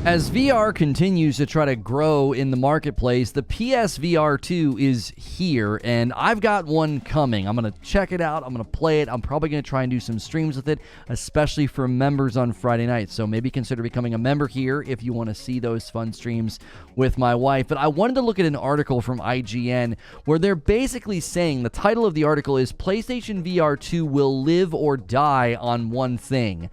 As VR continues to try to grow in the marketplace, the PSVR2 is here, and I've got one coming. I'm going to check it out. I'm going to play it. I'm probably going to try and do some streams with it, especially for members on Friday nights. So maybe consider becoming a member here if you want to see those fun streams with my wife. But I wanted to look at an article from IGN where they're basically saying, the title of the article is PlayStation VR2 will live or die on one thing: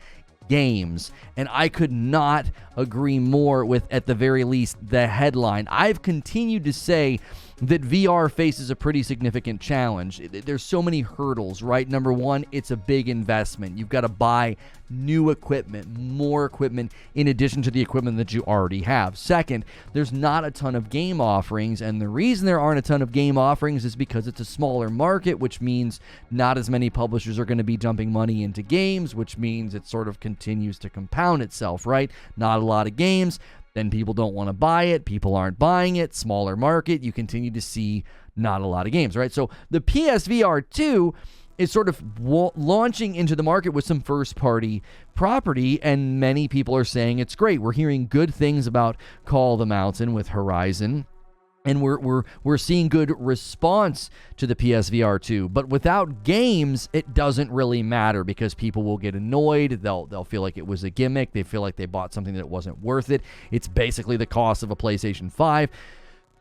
games. And I could not agree more with, at the very least, the headline. I've continued to say that VR faces a pretty significant challenge. There's so many hurdles, right? Number one, it's a big investment. You've got to buy new equipment, more equipment, in addition to the equipment that you already have. Second, there's not a ton of game offerings, and the reason there aren't a ton of game offerings is because it's a smaller market, which means not as many publishers are going to be dumping money into games, which means it sort of continues to compound itself, right? Not a lot of games. Then people don't want to buy it. People aren't buying it. Smaller market. You continue to see not a lot of games, right? So the PSVR 2 is sort of launching into the market with some first-party property, and many people are saying it's great. We're hearing good things about Call of the Mountain with Horizon, and we're seeing good response to the PSVR 2. But without games, it doesn't really matter because people will get annoyed. They'll feel like it was a gimmick. They feel like they bought something that wasn't worth it. It's basically the cost of a PlayStation 5.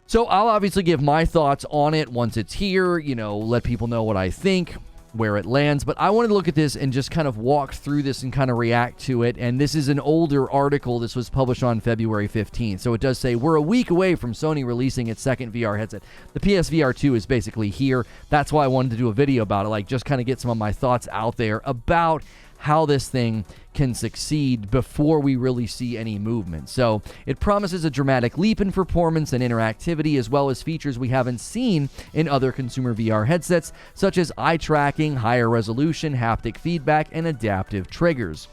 So I'll obviously give my thoughts on it once it's here, let people know what I think, where it lands. But I wanted to look at this and just kind of walk through this and kind of react to it. And this is an older article. This was published on February 15th. So it does say, we're a week away from Sony releasing its second VR headset. The PSVR 2 is basically here. That's why I wanted to do a video about it, just kind of get some of my thoughts out there about how this thing can succeed before we really see any movement. So it promises a dramatic leap in performance and interactivity, as well as features we haven't seen in other consumer VR headsets, such as eye tracking, higher resolution, haptic feedback, and adaptive triggers.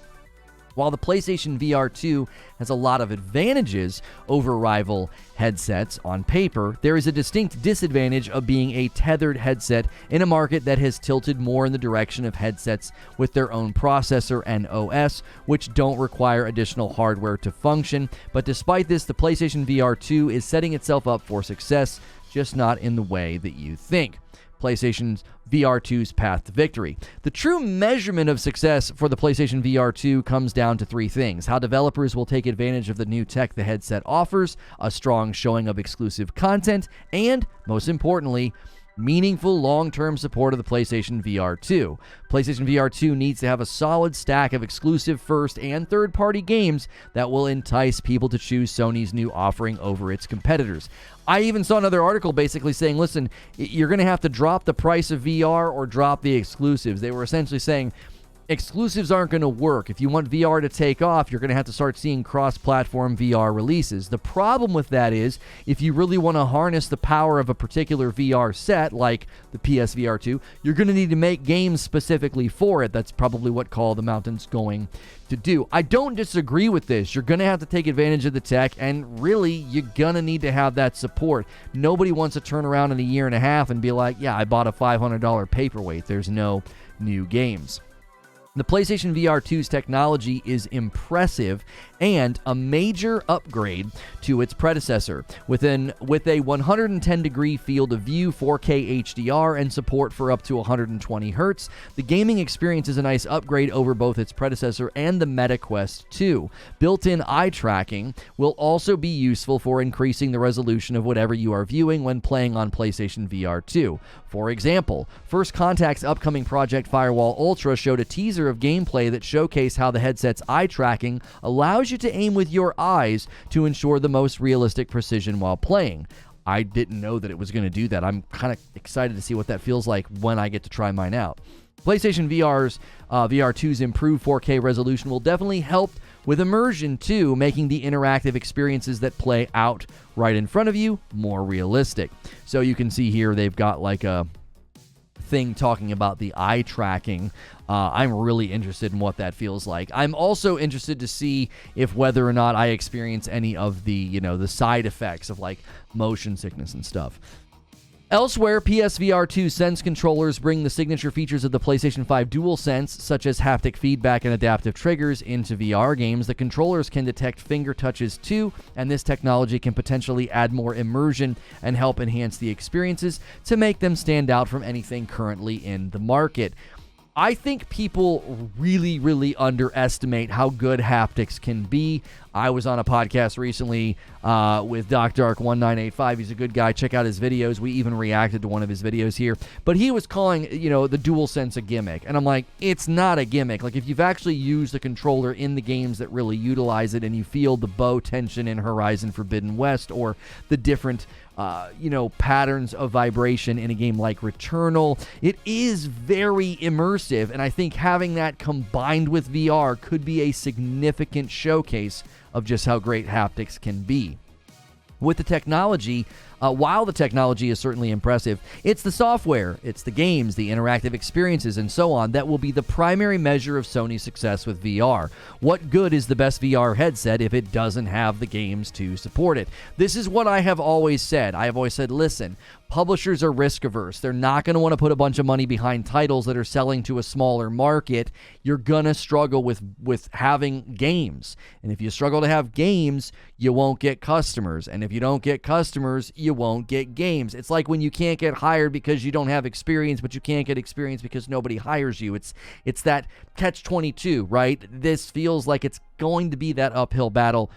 While the PlayStation VR 2 has a lot of advantages over rival headsets on paper, there is a distinct disadvantage of being a tethered headset in a market that has tilted more in the direction of headsets with their own processor and OS, which don't require additional hardware to function. But despite this, the PlayStation VR 2 is setting itself up for success, just not in the way that you think. PlayStation's VR 2's path to victory. The true measurement of success for the PlayStation VR 2 comes down to three things: how developers will take advantage of the new tech the headset offers, a strong showing of exclusive content, and, most importantly, meaningful long-term support of the PlayStation VR 2. PlayStation VR 2 needs to have a solid stack of exclusive first and third-party games that will entice people to choose Sony's new offering over its competitors. I even saw another article basically saying, listen, you're going to have to drop the price of VR or drop the exclusives. They were essentially saying exclusives aren't going to work. If you want VR to take off, you're going to have to start seeing cross-platform VR releases. The problem with that is, if you really want to harness the power of a particular VR set, like the PSVR 2, you're going to need to make games specifically for it. That's probably what Call of the Mountain's going to do. I don't disagree with this. You're going to have to take advantage of the tech, and really, you're going to need to have that support. Nobody wants to turn around in a year and a half and be like, yeah, I bought a $500 paperweight. There's no new games. The PlayStation VR 2's technology is impressive and a major upgrade to its predecessor. With a 110-degree field of view, 4K HDR, and support for up to 120 Hz, the gaming experience is a nice upgrade over both its predecessor and the Meta Quest 2. Built-in eye tracking will also be useful for increasing the resolution of whatever you are viewing when playing on PlayStation VR 2. For example, First Contact's upcoming Project Firewall Ultra showed a teaser of gameplay that showcased how the headset's eye tracking allows you to aim with your eyes to ensure the most realistic precision while playing. I didn't know that it was going to do that. I'm kind of excited to see what that feels like when I get to try mine out. PlayStation VR 2's improved 4K resolution will definitely help with immersion too, making the interactive experiences that play out right in front of you more realistic. So you can see here they've got like a thing talking about the eye tracking. I'm really interested in what that feels like. I'm also interested to see if whether or not I experience any of the, the side effects of like motion sickness and stuff. Elsewhere, PSVR2 Sense controllers bring the signature features of the PlayStation 5 DualSense, such as haptic feedback and adaptive triggers, into VR games. The controllers can detect finger touches too, and this technology can potentially add more immersion and help enhance the experiences to make them stand out from anything currently in the market. I think people really, really underestimate how good haptics can be. I was on a podcast recently with DocDark1985. He's a good guy. Check out his videos. We even reacted to one of his videos here. But he was calling, the DualSense a gimmick. And I'm like, it's not a gimmick. Like, if you've actually used the controller in the games that really utilize it and you feel the bow tension in Horizon Forbidden West or the different patterns of vibration in a game like Returnal, it is very immersive, and I think having that combined with VR could be a significant showcase of just how great haptics can be. With the technology, while the technology is certainly impressive, it's the software, it's the games, the interactive experiences, and so on that will be the primary measure of Sony's success with VR. What good is the best VR headset if it doesn't have the games to support it? This is what I have always said. I have always said, listen, publishers are risk averse. They're not going to want to put a bunch of money behind titles that are selling to a smaller market. You're going to struggle with having games. And if you struggle to have games, you won't get customers. And if you don't get customers, you won't get games. It's like when you can't get hired because you don't have experience, but you can't get experience because nobody hires you. It's that catch-22, right? This feels like it's going to be that uphill battle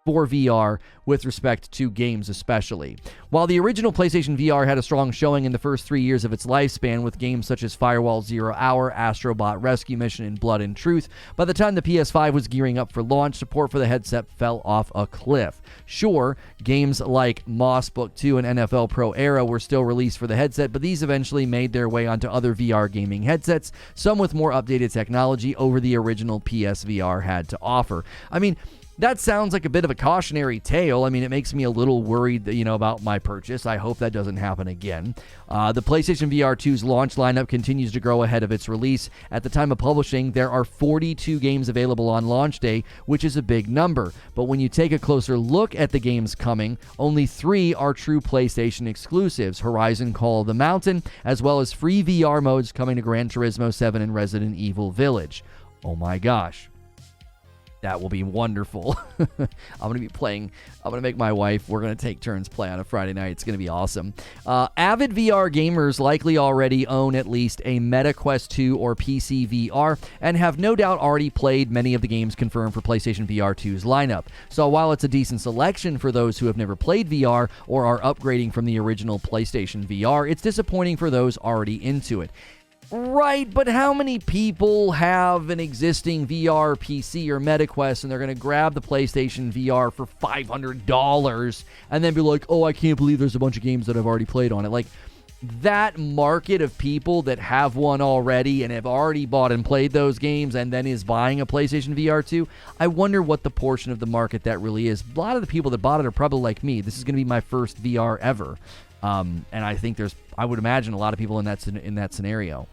for VR with respect to games especially. While the original PlayStation VR had a strong showing in the first 3 years of its lifespan with games such as Firewall Zero Hour, Astrobot Rescue Mission, and Blood and Truth, by the time the PS5 was gearing up for launch, support for the headset fell off a cliff. Sure, games like Moss Book 2 and NFL Pro Era were still released for the headset, but these eventually made their way onto other VR gaming headsets, some with more updated technology over the original PSVR had to offer. I mean, that sounds like a bit of a cautionary tale. I mean, it makes me a little worried, about my purchase. I hope that doesn't happen again. The PlayStation VR 2's launch lineup continues to grow ahead of its release. At the time of publishing, there are 42 games available on launch day, which is a big number. But when you take a closer look at the games coming, only 3 are true PlayStation exclusives: Horizon Call of the Mountain, as well as free VR modes coming to Gran Turismo 7 and Resident Evil Village. Oh my gosh. That will be wonderful. I'm going to make my wife, we're going to take turns play on a Friday night. It's going to be awesome. Avid VR gamers likely already own at least a Meta Quest 2 or PC VR and have no doubt already played many of the games confirmed for PlayStation VR 2's lineup. So while it's a decent selection for those who have never played VR or are upgrading from the original PlayStation VR, it's disappointing for those already into it. Right, but how many people have an existing VR PC or MetaQuest and they're going to grab the PlayStation VR for $500 and then be like, oh, I can't believe there's a bunch of games that I've already played on it? Like, that market of people that have one already and have already bought and played those games and then is buying a PlayStation VR 2, I wonder what the portion of the market that really is. A lot of the people that bought it are probably like me. This is going to be my first VR ever. And I think I would imagine a lot of people in that scenario.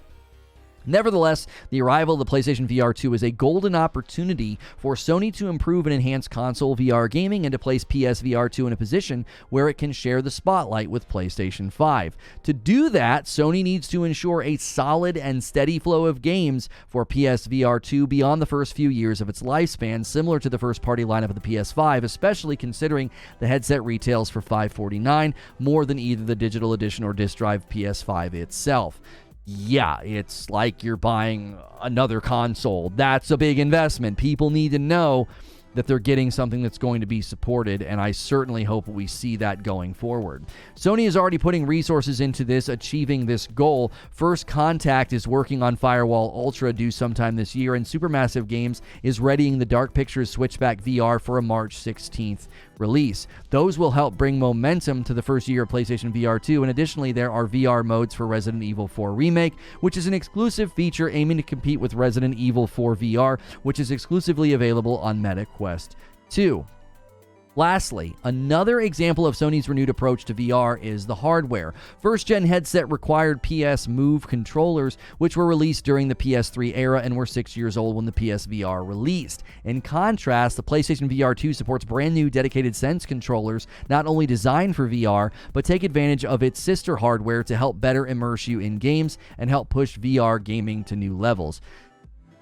Nevertheless, the arrival of the PlayStation VR 2 is a golden opportunity for Sony to improve and enhance console VR gaming and to place PSVR 2 in a position where it can share the spotlight with PlayStation 5. To do that, Sony needs to ensure a solid and steady flow of games for PSVR 2 beyond the first few years of its lifespan, similar to the first-party lineup of the PS5, especially considering the headset retails for $549, more than either the digital edition or disc drive PS5 itself. Yeah, it's like you're buying another console. That's a big investment. People need to know that they're getting something that's going to be supported, and I certainly hope we see that going forward. Sony is already putting resources into achieving this goal. First Contact is working on Firewall Ultra due sometime this year, and Supermassive Games is readying the Dark Pictures Switchback VR for a March 16th release. Those will help bring momentum to the first year of PlayStation VR 2, and additionally there are VR modes for Resident Evil 4 Remake, which is an exclusive feature aiming to compete with Resident Evil 4 VR, which is exclusively available on Meta Quest 2. Lastly, another example of Sony's renewed approach to VR is the hardware. First-gen headset required PS Move controllers, which were released during the PS3 era and were 6 years old when the PSVR released. In contrast, the PlayStation VR2 supports brand new dedicated Sense controllers, not only designed for VR, but take advantage of its sister hardware to help better immerse you in games and help push VR gaming to new levels.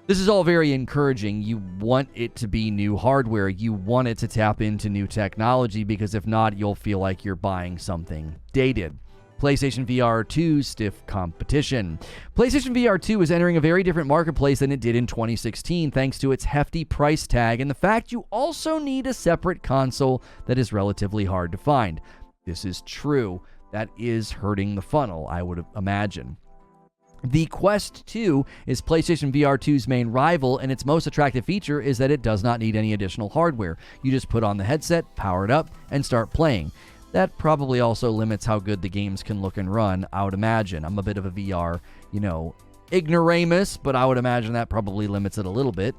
This is all very encouraging. You want it to be new hardware. You want it to tap into new technology, because if not, you'll feel like you're buying something dated. PlayStation VR 2 stiff competition. PlayStation VR 2 is entering a very different marketplace than it did in 2016, thanks to its hefty price tag and the fact you also need a separate console that is relatively hard to find. This is true. That is hurting the funnel, I would imagine. The Quest 2 is PlayStation VR 2's main rival, and its most attractive feature is that it does not need any additional hardware. You just put on the headset, power it up, and start playing. That probably also limits how good the games can look and run, I would imagine. I'm a bit of a VR, ignoramus, but I would imagine that probably limits it a little bit.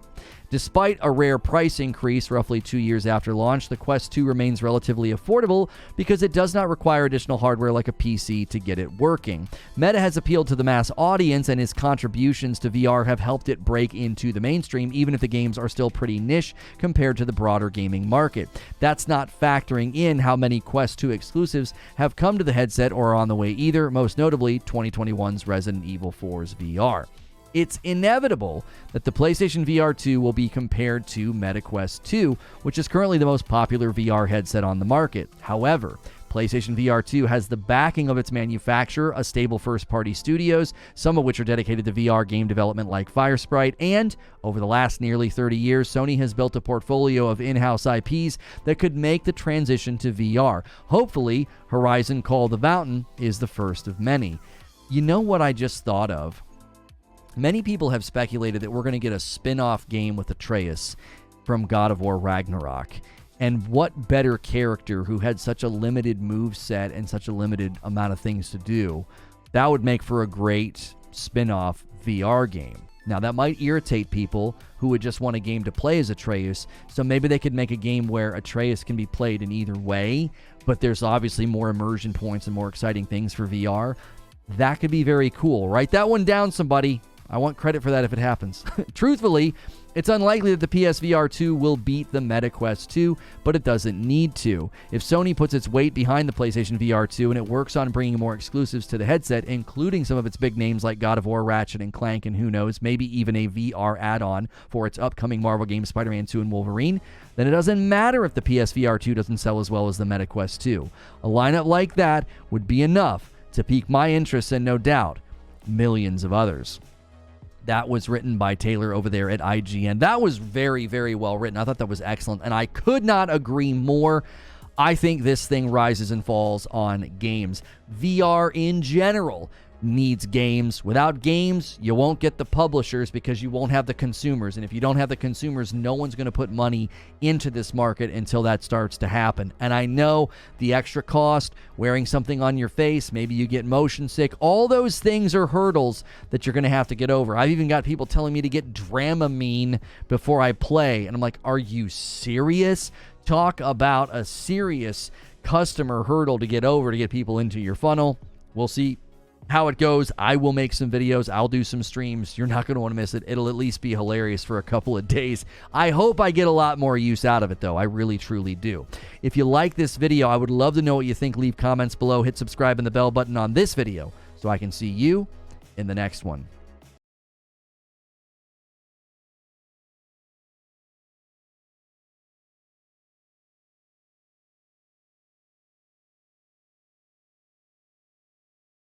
Despite a rare price increase roughly 2 years after launch, the Quest 2 remains relatively affordable because it does not require additional hardware like a PC to get it working. Meta has appealed to the mass audience, and its contributions to VR have helped it break into the mainstream, even if the games are still pretty niche compared to the broader gaming market. That's not factoring in how many Quest 2 exclusives have come to the headset or are on the way either, most notably 2021's Resident Evil 4's VR. It's inevitable that the PlayStation VR 2 will be compared to MetaQuest 2, which is currently the most popular VR headset on the market. However, PlayStation VR 2 has the backing of its manufacturer, a stable first-party studios, some of which are dedicated to VR game development like Firesprite, and over the last nearly 30 years, Sony has built a portfolio of in-house IPs that could make the transition to VR. Hopefully, Horizon Call the Mountain is the first of many. You know what I just thought of? Many people have speculated that we're going to get a spin-off game with Atreus from God of War Ragnarok. And what better character who had such a limited move set and such a limited amount of things to do? That would make for a great spin-off VR game. Now, that might irritate people who would just want a game to play as Atreus, so maybe they could make a game where Atreus can be played in either way, but there's obviously more immersion points and more exciting things for VR. That could be very cool. Write that one down, somebody. I want credit for that if it happens. Truthfully, it's unlikely that the PSVR 2 will beat the MetaQuest 2, but it doesn't need to. If Sony puts its weight behind the PlayStation VR 2 and it works on bringing more exclusives to the headset, including some of its big names like God of War, Ratchet & Clank, and who knows, maybe even a VR add-on for its upcoming Marvel game Spider-Man 2 and Wolverine, then it doesn't matter if the PSVR 2 doesn't sell as well as the MetaQuest 2. A lineup like that would be enough to pique my interest and, no doubt, millions of others. That was written by Taylor over there at IGN. That was very, very well written. I thought that was excellent, and I could not agree more. I think this thing rises and falls on games. VR in general needs games. Without games, you won't get the publishers because you won't have the consumers. And if you don't have the consumers, no one's going to put money into this market until that starts to happen. And I know the extra cost, wearing something on your face, maybe you get motion sick, all those things are hurdles that you're going to have to get over. I've even got people telling me to get Dramamine before I play. And I'm like, are you serious? Talk about a serious customer hurdle to get over to get people into your funnel. We'll see how it goes. I will make some videos. I'll do some streams. You're not going to want to miss it. It'll at least be hilarious for a couple of days. I hope I get a lot more use out of it, though. I really, truly do. If you like this video, I would love to know what you think. Leave comments below. Hit subscribe and the bell button on this video so I can see you in the next one.